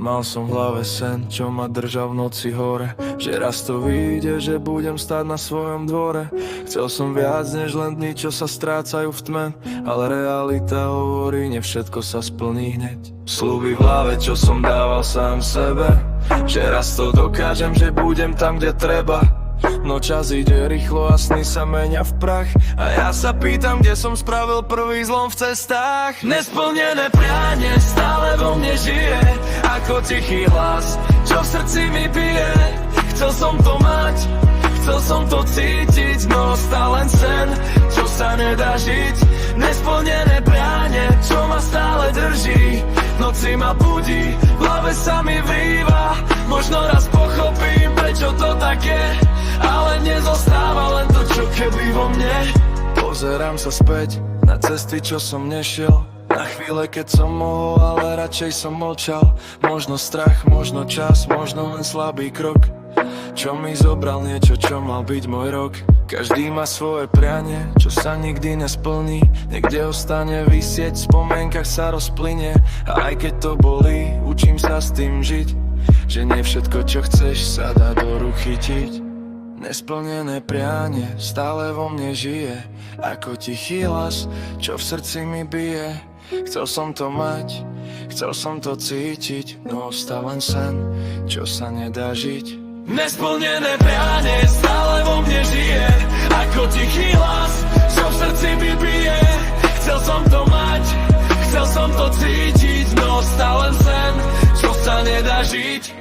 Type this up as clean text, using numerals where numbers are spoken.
Mal som v hlave sen, čo ma držal v noci hore, že raz to vyjde, že budem stáť na svojom dvore. Chcel som viac než len dni, čo sa strácajú v tme, ale realita hovorí, ne všetko sa splní hneď. Sľuby v hlave, čo som dával sám sebe, že raz to dokážem, že budem tam, kde treba. No čas ide rýchlo a sny sa menia v prach, a ja sa pýtam, kde som spravil prvý zlom v cestách. Nesplnené prianie stále vo mne žije, ako tichý hlas, čo v srdci mi bije. Chcel som to mať, chcel som to cítiť, no stále len sen, čo sa nedá žiť. Nesplnené prianie, čo ma stále drží, noci ma budí, v hlave sa mi vrýva. Možno raz pochopím, prečo to tak je, ale nezostáva len to, čo keby vo mne. Pozerám sa späť na cesty, čo som nešiel, na chvíle, keď som mohol, ale radšej som mlčal. Možno strach, možno čas, možno len slabý krok, čo mi zobral niečo, čo mal byť môj rok. Každý má svoje prianie, čo sa nikdy nesplní, niekde ostane visieť, v spomienkach sa rozplynie. A aj keď to bolí, učím sa s tým žiť, že nie všetko, čo chceš, sa dá do rúk chytiť. Nesplnené prianie stále vo mne žije, ako tichý hlas, čo v srdci mi bije. Chcel som to mať, chcel som to cítiť, no ostal len sen, čo sa nedá žiť. Nesplnené prianie stále vo mne žije, ako tichý hlas, čo v srdci mi bije. Chcel som to mať, chcel som to cítiť, no ostal len sen, čo sa nedá žiť.